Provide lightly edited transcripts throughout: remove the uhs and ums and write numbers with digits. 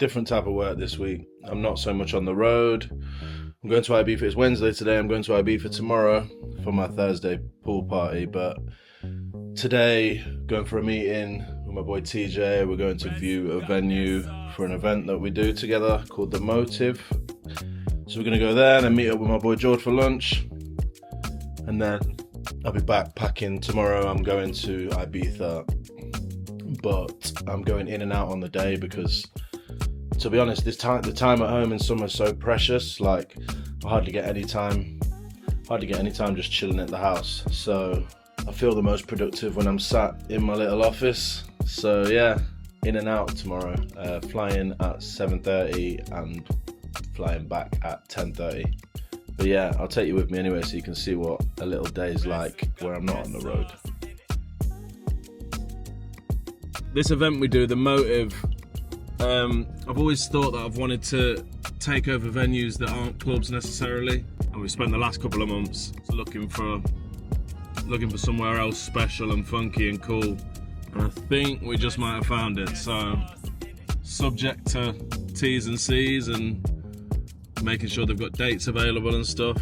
different type of work this week. I'm not so much on the road. I'm going to Ibiza. It's Wednesday today. I'm going to Ibiza tomorrow for my Thursday pool party. But today, going for a meeting with my boy TJ. We're going to view a venue for an event that we do together called The Motive. So we're going to go there and then meet up with my boy George for lunch. And then I'll be back packing tomorrow. I'm going to Ibiza, but I'm going in and out on the day because, to be honest, the time at home in summer is so precious. Like, I hardly get any time just chilling at the house. So I feel the most productive when I'm sat in my little office. So yeah, in and out tomorrow. Flying at 7:30 and flying back at 10:30. But yeah, I'll take you with me anyway so you can see what a little day is like where I'm not on the road. This event we do, The Motive, I've always thought that I've wanted to take over venues that aren't clubs necessarily. And we spent the last couple of months looking for somewhere else special and funky and cool. And I think we just might have found it. So, subject to T's and C's and making sure they've got dates available and stuff.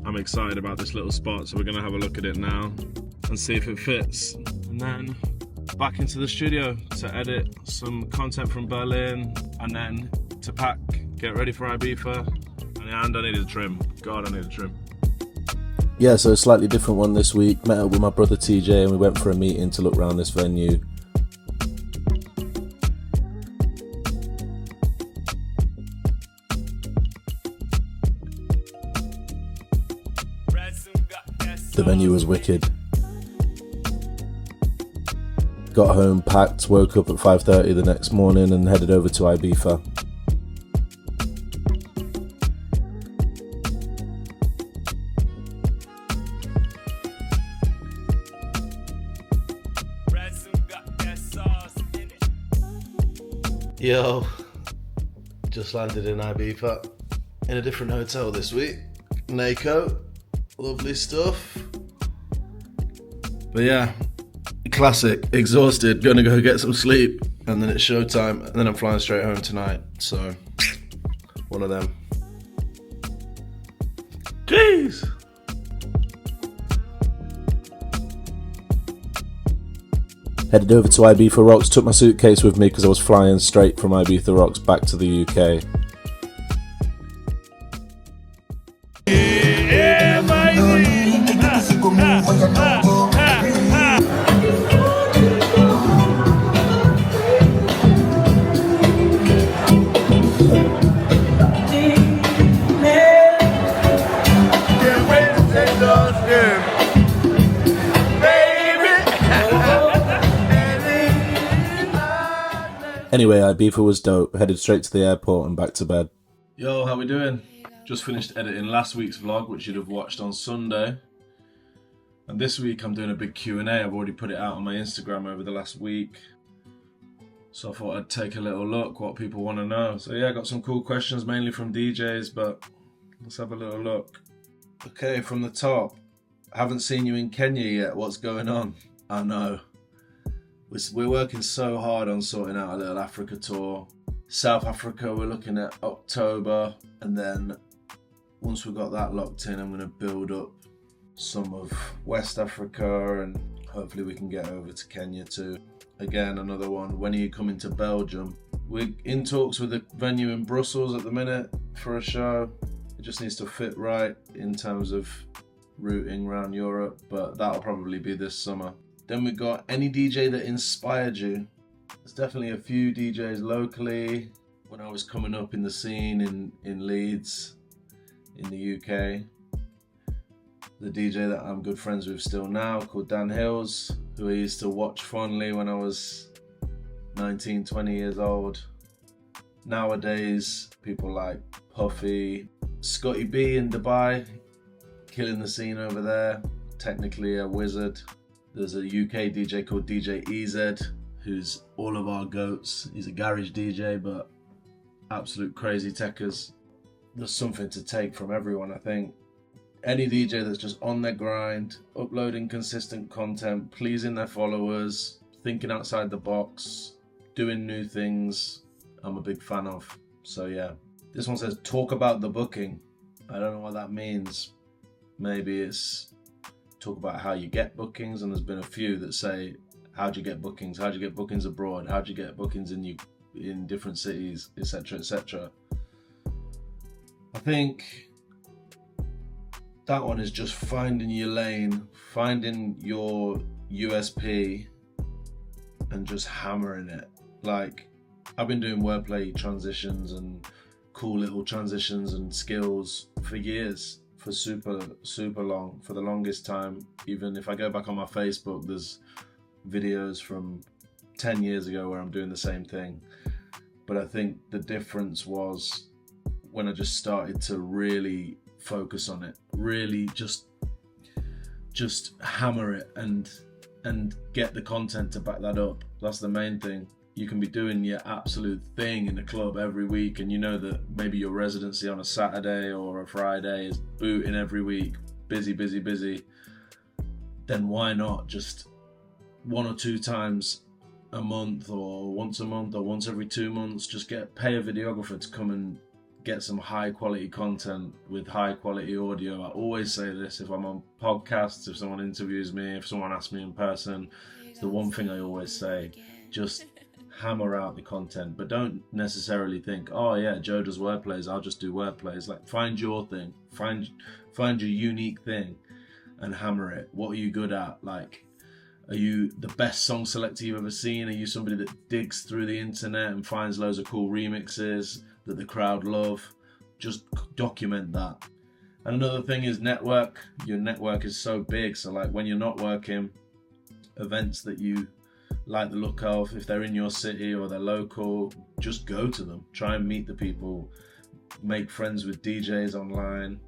I'm excited about this little spot, so we're gonna have a look at it now and see if it fits. And then back into the studio to edit some content from Berlin and then to pack, get ready for Ibiza. And I need a trim. God, I need a trim. Yeah, so a slightly different one this week. Met up with my brother TJ and we went for a meeting to look around this venue. The venue was wicked. Got home, packed, woke up at 5:30 the next morning and headed over to Ibiza. Yo, just landed in Ibiza in a different hotel this week. NACO, lovely stuff. But yeah, classic, exhausted, gonna go get some sleep, and then it's showtime, and then I'm flying straight home tonight. So, one of them. Jeez! Headed over to Ibiza Rocks, took my suitcase with me because I was flying straight from Ibiza Rocks back to the UK. Anyway, Ibiza was dope, headed straight to the airport and back to bed. Yo, how we doing? Just finished editing last week's vlog, which you'd have watched on Sunday. And this week I'm doing a big Q&A. I've already put it out on my Instagram over the last week. So I thought I'd take a little look what people want to know. So yeah, I got some cool questions, mainly from DJs, but let's have a little look. Okay, from the top. I haven't seen you in Kenya yet. What's going on? I know. We're working so hard on sorting out a little Africa tour. South Africa, we're looking at October. And then once we've got that locked in, I'm going to build up some of West Africa and hopefully we can get over to Kenya too. Again, another one. When are you coming to Belgium? We're in talks with a venue in Brussels at the minute for a show. It just needs to fit right in terms of routing around Europe, but that'll probably be this summer. Then we got any DJ that inspired you. There's definitely a few DJs locally. When I was coming up in the scene in Leeds, in the UK, the DJ that I'm good friends with still now, called Dan Hills, who I used to watch fondly when I was 19, 20 years old. Nowadays, people like Puffy, Scotty B in Dubai, killing the scene over there, technically a wizard. There's a UK DJ called DJ EZ, who's all of our goats. He's a garage DJ, but absolute crazy techers. There's something to take from everyone, I think. Any DJ that's just on their grind, uploading consistent content, pleasing their followers, thinking outside the box, doing new things, I'm a big fan of. So yeah. This one says, talk about the booking. I don't know what that means. Maybe it's talk about how you get bookings, and there's been a few that say, how do you get bookings? How do you get bookings abroad? How do you get bookings in different cities, etc., etc. I think that one is just finding your lane, finding your USP, and just hammering it. Like, I've been doing wordplay transitions and cool little transitions and skills for years, for super long, for the longest time. Even if I go back on my Facebook, there's videos from 10 years ago where I'm doing the same thing. But I think the difference was when I just started to really focus on it, really just hammer it and get the content to back that up. That's the main thing. You can be doing your absolute thing in the club every week, and you know that maybe your residency on a Saturday or a Friday is booting every week, busy. Then why not just 1 or 2 times a month, or once a month, or once every 2 months, just pay a videographer to come and get some high quality content with high quality audio. I always say this if I'm on podcasts, if someone interviews me, if someone asks me in person, it's the one thing I always say: just hammer out the content. But don't necessarily think, oh yeah, Joe does wordplays, I'll just do wordplays. Like, find your thing, find your unique thing and hammer it. What are you good at? Like, are you the best song selector you've ever seen? Are you somebody that digs through the internet and finds loads of cool remixes that the crowd love? Just document that. And another thing is network. Your network is so big, so like when you're not working, events that you like the look of, if they're in your city or they're local, just go to them. Try and meet the people, make friends with DJs online.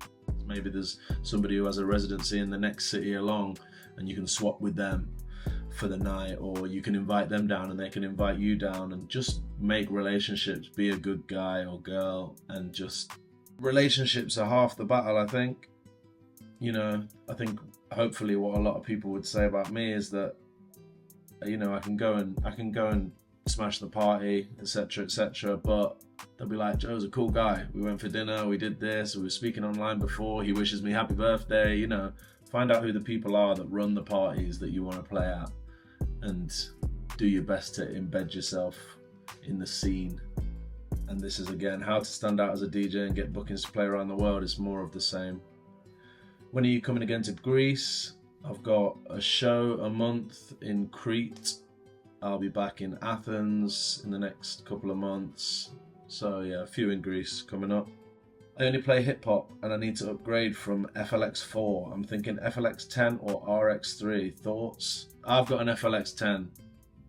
Maybe there's somebody who has a residency in the next city along and you can swap with them for the night, or you can invite them down and they can invite you down, and just make relationships. Be a good guy or girl, and just relationships are half the battle, I think. You know, I think hopefully what a lot of people would say about me is that, you know, I can go and smash the party, etc., but they'll be like, Joe's a cool guy, we went for dinner, we did this, we were speaking online before, he wishes me happy birthday. You know, find out who the people are that run the parties that you want to play at, and do your best to embed yourself in the scene. And this is, again, how to stand out as a DJ and get bookings to play around the world. It's more of the same. When are you coming again to Greece? I've got a show a month in Crete. I'll be back in Athens in the next couple of months. So yeah, a few in Greece coming up. I only play hip hop and I need to upgrade from FLX4. I'm thinking FLX10 or RX3. Thoughts? I've got an FLX10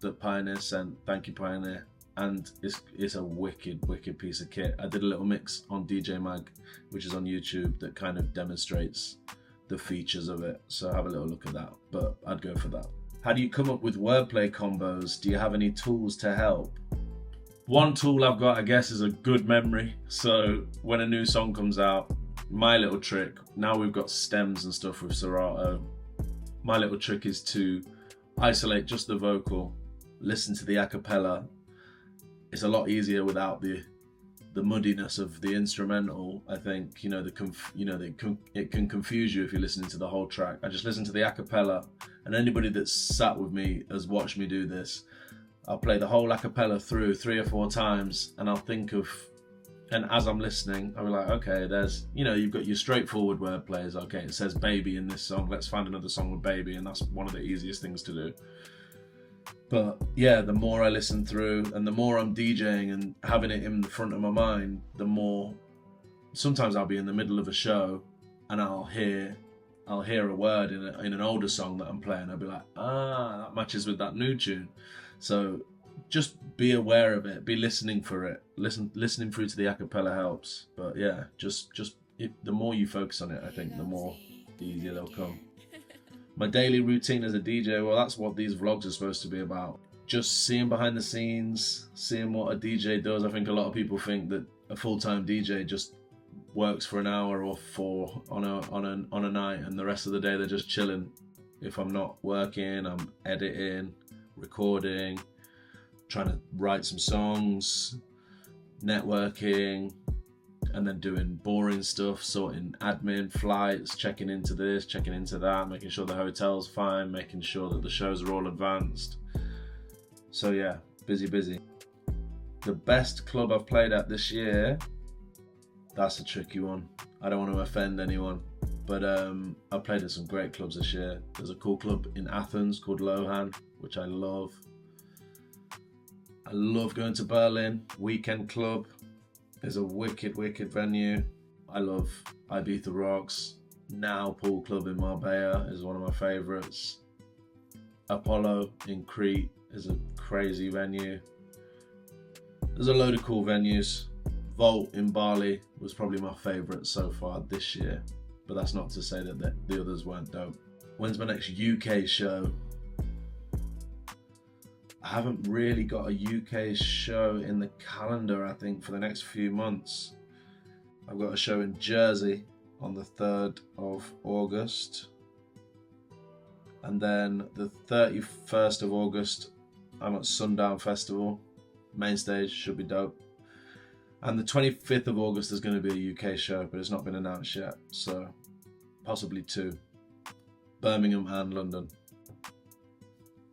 that Pioneer sent. Thank you, Pioneer. And it's a wicked piece of kit. I did a little mix on DJ Mag, which is on YouTube, that kind of demonstrates the features of it, so have a little look at that, but I'd go for that. How do you come up with wordplay combos? Do you have any tools to help? One tool I've got, I guess, is a good memory. So when a new song comes out, my little trick, now we've got stems and stuff with Serato, my little trick is to isolate just the vocal, listen to the a cappella. It's a lot easier without the muddiness of the instrumental. I think, you know, it can confuse you if you're listening to the whole track. I just listen to the a cappella, and anybody that's sat with me has watched me do this. I'll play the whole a cappella through 3 or 4 times, and I'll think of, and as I'm listening, I'll be like, okay, there's, you know, you've got your straightforward word plays. Okay, it says baby in this song, let's find another song with baby, and that's one of the easiest things to do. But yeah, the more I listen through and the more I'm DJing and having it in the front of my mind, the more, sometimes I'll be in the middle of a show and I'll hear a word in an older song that I'm playing. I'll be like, that matches with that new tune. So just be aware of it, be listening for it. Listening through to the a cappella helps. But yeah, the more you focus on it, I think the easier they'll come. My daily routine as a DJ, well, that's what these vlogs are supposed to be about. Just seeing behind the scenes, seeing what a DJ does. I think a lot of people think that a full-time DJ just works for an hour or 4 on a night, and the rest of the day they're just chilling. If I'm not working, I'm editing, recording, trying to write some songs, networking, and then doing boring stuff, sorting admin, flights, checking into this, checking into that, making sure the hotel's fine, making sure that the shows are all advanced. So yeah, busy. The best club I've played at this year, that's a tricky one. I don't want to offend anyone, but I've played at some great clubs this year. There's a cool club in Athens called Lohan, which I love. I love going to Berlin, Weekend Club. It's a wicked venue. I love Ibiza Rocks. Now Pool Club in Marbella is one of my favourites. Apollo in Crete is a crazy venue. There's a load of cool venues. Vault in Bali was probably my favourite so far this year, but that's not to say that the others weren't dope. When's my next UK show? I haven't really got a UK show in the calendar, I think, for the next few months. I've got a show in Jersey on the 3rd of August. And then the 31st of August, I'm at Sundown Festival. Main stage, should be dope. And the 25th of August is going to be a UK show, but it's not been announced yet. So possibly 2. Birmingham and London.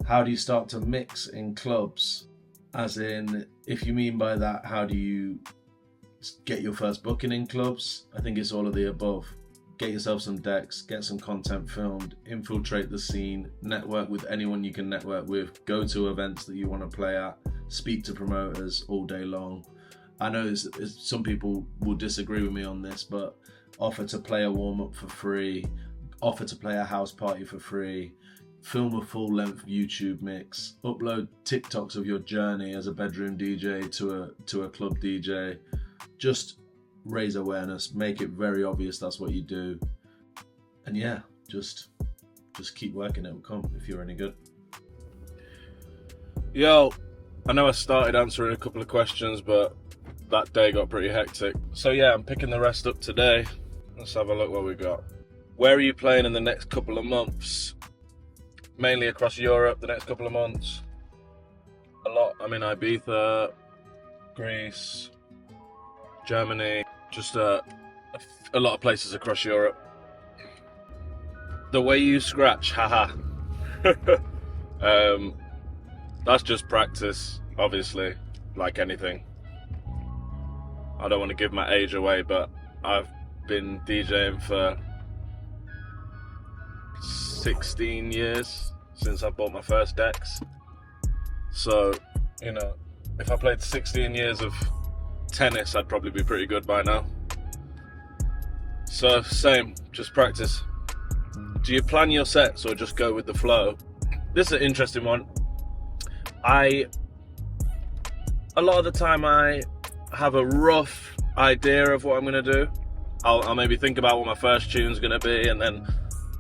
How do you start to mix in clubs? As in, if you mean by that, how do you get your first booking in clubs? I think it's all of the above. Get yourself some decks, get some content filmed, infiltrate the scene, network with anyone you can network with, go to events that you want to play at, speak to promoters all day long. I know some people will disagree with me on this, but offer to play a warm-up for free, offer to play a house party for free, film a full-length YouTube mix, upload TikToks of your journey as a bedroom DJ to a club DJ. Just raise awareness, make it very obvious that's what you do. And yeah, just keep working, it will come if you're any good. Yo, I know I started answering a couple of questions, but that day got pretty hectic. So yeah, I'm picking the rest up today. Let's have a look what we got. Where are you playing in the next couple of months? Mainly across Europe the next couple of months. A lot. I'm in Ibiza, Greece, Germany, just a lot of places across Europe. The way you scratch, haha. That's just practice, obviously, like anything. I don't want to give my age away, but I've been DJing for 16 years since I bought my first decks. So, you know, if I played 16 years of tennis, I'd probably be pretty good by now. So, same, just practice. Do you plan your sets or just go with the flow? This is an interesting one. A lot of the time I have a rough idea of what I'm going to do. I'll maybe think about what my first tune's going to be, and then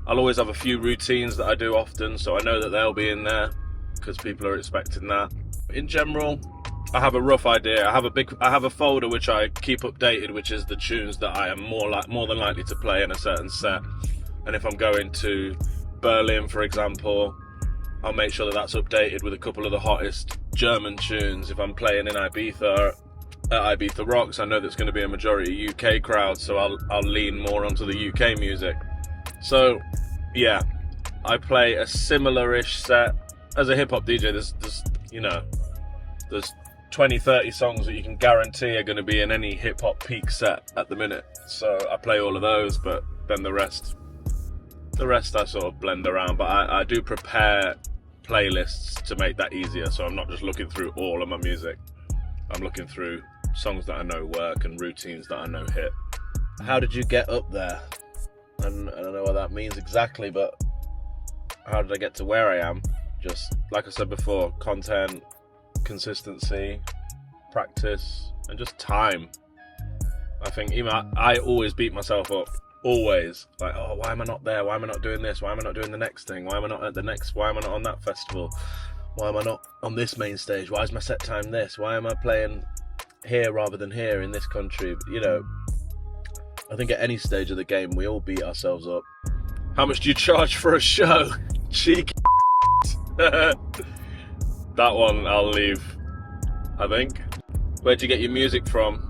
I'll always have a few routines that I do often, so I know that they'll be in there because people are expecting that. In general, I have a rough idea. I have a folder which I keep updated, which is the tunes that I am more than likely to play in a certain set. And if I'm going to Berlin, for example, I'll make sure that that's updated with a couple of the hottest German tunes. If I'm playing in Ibiza at Ibiza Rocks, I know there's going to be a majority UK crowd, so I'll lean more onto the UK music. So yeah, I play a similar-ish set. As a hip-hop DJ, there's 20-30 songs that you can guarantee are going to be in any hip-hop peak set at the minute. So I play all of those, but then the rest I sort of blend around. But I do prepare playlists to make that easier, so I'm not just looking through all of my music. I'm looking through songs that I know work and routines that I know hit. How did you get up there? And I don't know what that means exactly, but how did I get to where I am? Just like I said before, content, consistency, practice, and just time. I think even I always beat myself up, always. Like, oh, why am I not there? Why am I not doing this? Why am I not doing the next thing? Why am I not at the next? Why am I not on that festival? Why am I not on this main stage? Why is my set time this? Why am I playing here rather than here in this country? You know, I think at any stage of the game, we all beat ourselves up. How much do you charge for a show? Cheeky. That one I'll leave, I think. Where do you get your music from?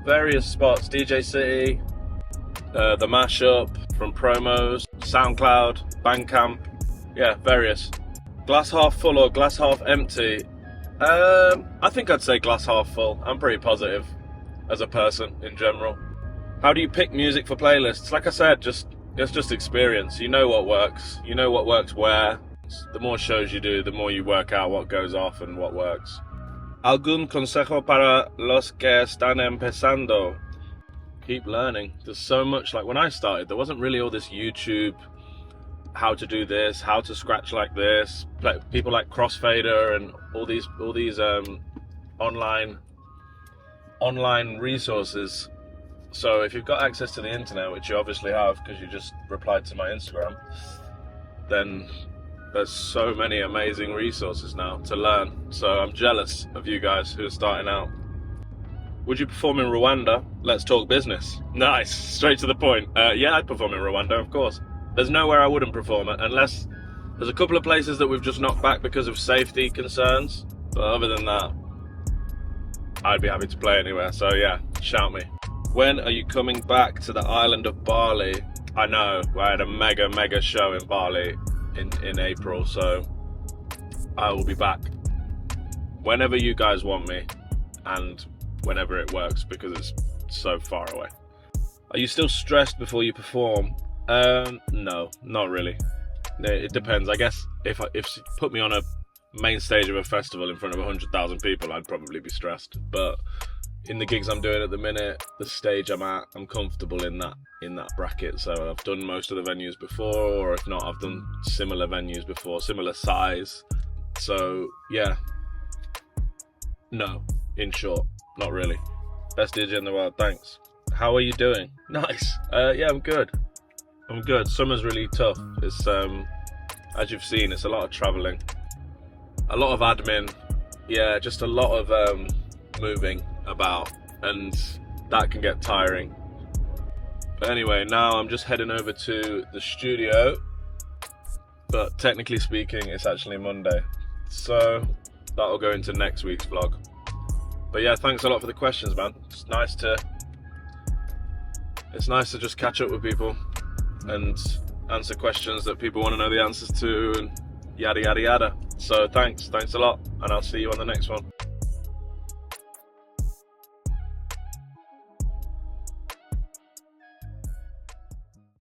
Various spots, DJ City, the Mashup, from promos, SoundCloud, Bandcamp, yeah, various. Glass half full or glass half empty? I think I'd say glass half full. I'm pretty positive as a person in general. How do you pick music for playlists? Like I said, it's just experience. You know what works. You know what works where. The more shows you do, the more you work out what goes off and what works. ¿Algún consejo para los que están empezando? Keep learning. There's so much. Like when I started, there wasn't really all this YouTube, how to do this, how to scratch like this. People like Crossfader and all these online resources. So if you've got access to the internet, which you obviously have because you just replied to my Instagram, then there's so many amazing resources now to learn. So I'm jealous of you guys who are starting out. Would you perform in Rwanda? Let's talk business. Nice, straight to the point. Yeah, I'd perform in Rwanda, of course. There's nowhere I wouldn't perform it, unless there's a couple of places that we've just knocked back because of safety concerns. But other than that, I'd be happy to play anywhere. So yeah, shout me. When are you coming back to the island of Bali? I know, I had a mega show in Bali in April, so I will be back whenever you guys want me and whenever it works because it's so far away. Are you still stressed before you perform? No, not really. It depends. I guess if you put me on a main stage of a festival in front of 100,000 people, I'd probably be stressed. But in the gigs I'm doing at the minute, the stage I'm at, I'm comfortable in that bracket. So I've done most of the venues before, or if not, I've done similar venues before, similar size. So yeah, no, in short, not really. Best DJ in the world, thanks. How are you doing? Nice. Yeah, I'm good. Summer's really tough. It's as you've seen, it's a lot of traveling, a lot of admin, yeah, just a lot of moving about, and that can get tiring. But anyway, now I'm just heading over to the studio, but technically speaking it's actually Monday, so that'll go into next week's vlog. But yeah, thanks a lot for the questions, man. It's nice to just catch up with people and answer questions that people want to know the answers to, and yada yada yada. So thanks a lot, and I'll see you on the next one.